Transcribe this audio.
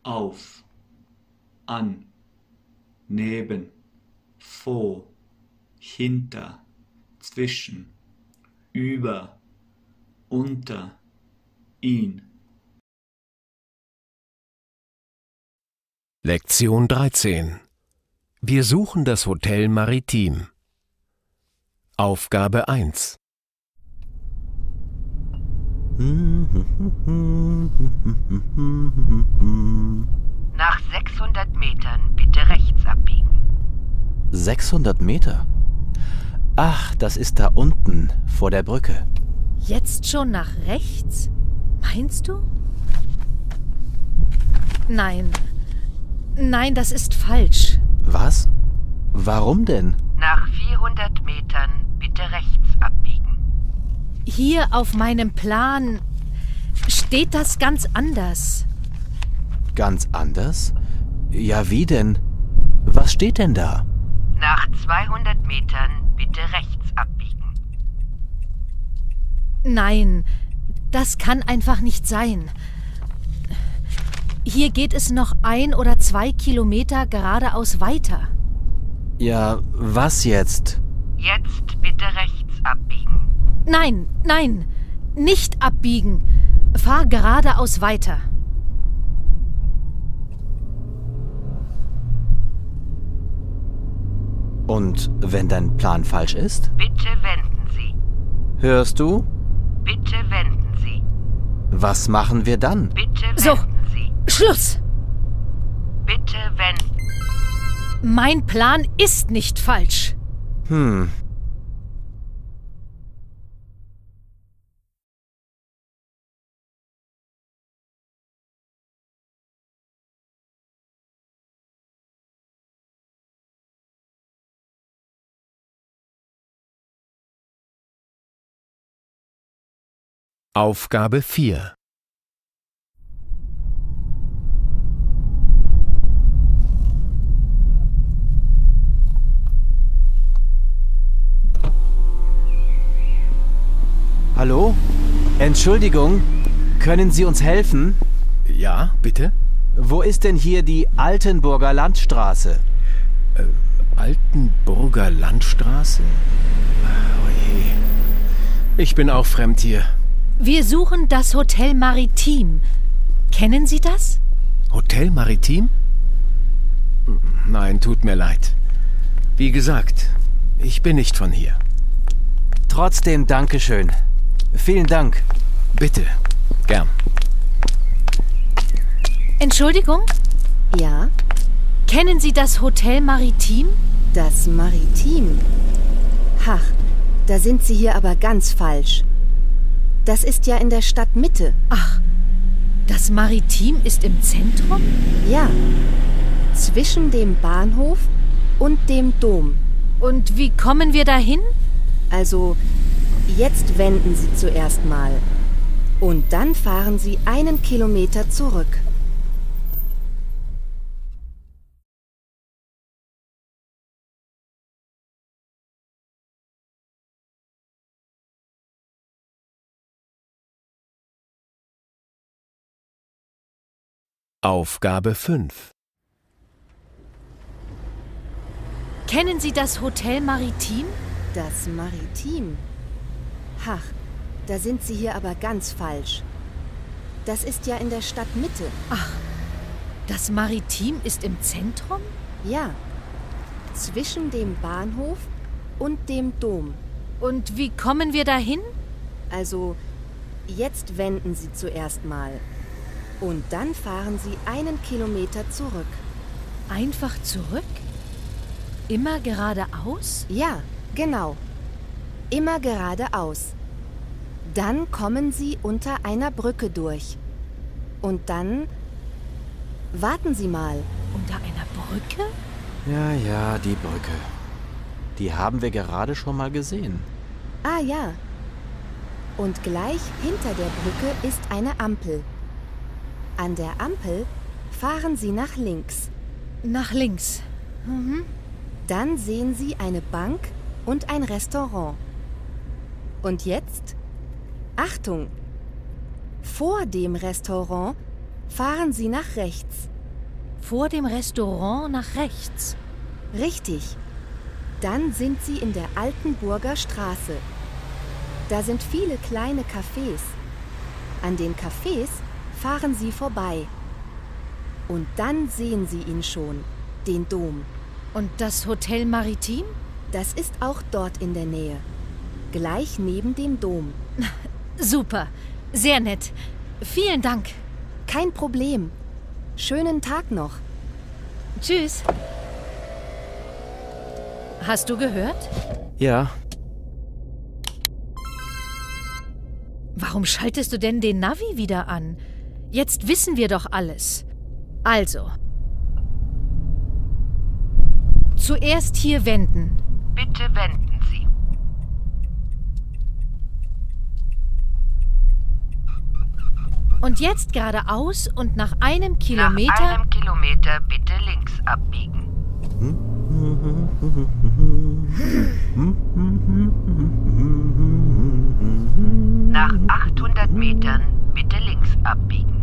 auf, an, neben, vor, hinter, zwischen, über, unter, ihn. Lektion 13. Wir suchen das Hotel Maritim. Aufgabe 1. Nach 600 Metern bitte rechts abbiegen. 600 Meter? Ach, das ist da unten, vor der Brücke. Jetzt schon nach rechts? Meinst du? Nein. Nein, das ist falsch. Was? Warum denn? Nach 400 Metern bitte rechts abbiegen. Hier auf meinem Plan steht das ganz anders. Ganz anders? Ja, wie denn? Was steht denn da? Nach 200 Metern bitte rechts abbiegen. Nein, das kann einfach nicht sein. Hier geht es noch 1 oder 2 Kilometer geradeaus weiter. Ja, was jetzt? Jetzt bitte rechts abbiegen. Nein, nein, nicht abbiegen. Fahr geradeaus weiter. Und wenn dein Plan falsch ist? Bitte wenden Sie. Hörst du? Bitte wenden Sie. Was machen wir dann? Bitte wenden So. Sie. Schluss! Bitte wenden. Mein Plan ist nicht falsch. Aufgabe 4. Hallo? Entschuldigung, können Sie uns helfen? Ja, bitte? Wo ist denn hier die Altenburger Landstraße? Altenburger Landstraße? Oh je. Ich bin auch fremd hier. Wir suchen das Hotel Maritim. Kennen Sie das? Hotel Maritim? Nein, tut mir leid. Wie gesagt, ich bin nicht von hier. Trotzdem Dankeschön. Vielen Dank. Bitte, gern. Entschuldigung? Ja, Kennen Sie das Hotel Maritim? das Maritim. Ach, da sind Sie hier aber ganz falsch. Das ist ja in der Stadtmitte. Ach, das Maritim ist im Zentrum? Ja, zwischen dem Bahnhof und dem Dom. Und wie kommen wir dahin? Also, jetzt wenden Sie zuerst mal. Und dann fahren Sie 1 Kilometer zurück. Aufgabe 5. Kennen Sie das Hotel Maritim? Das Maritim. Ach, da sind Sie hier aber ganz falsch. Das ist ja in der Stadtmitte. Ach, das Maritim ist im Zentrum? Ja, zwischen dem Bahnhof und dem Dom. Und wie kommen wir dahin? Also, jetzt wenden Sie zuerst mal. Und dann fahren Sie 1 Kilometer zurück. Einfach zurück? Immer geradeaus? Ja, genau. Immer geradeaus. Dann kommen Sie unter einer Brücke durch. Und dann... Warten Sie mal. Unter einer Brücke? Ja, die Brücke. Die haben wir gerade schon mal gesehen. Ah ja. Und gleich hinter der Brücke ist eine Ampel. An der Ampel fahren Sie nach links. Nach links. Dann sehen Sie eine Bank und ein Restaurant. Und jetzt? Achtung! Vor dem Restaurant fahren Sie nach rechts. Vor dem Restaurant nach rechts. Richtig. Dann sind Sie in der Altenburger Straße. Da sind viele kleine Cafés. An den Cafés fahren Sie vorbei. Und dann sehen Sie ihn schon, den Dom. Und das Hotel Maritim? Das ist auch dort in der Nähe. Gleich neben dem Dom. Super, sehr nett. Vielen Dank. Kein Problem. Schönen Tag noch. Tschüss. Hast du gehört? Ja, Warum schaltest du denn den Navi wieder an? Jetzt wissen wir doch alles. Also. Zuerst hier wenden. Bitte wenden Sie. Und jetzt geradeaus und nach einem Kilometer... Nach einem Kilometer bitte links abbiegen. Nach 800 Metern bitte links abbiegen.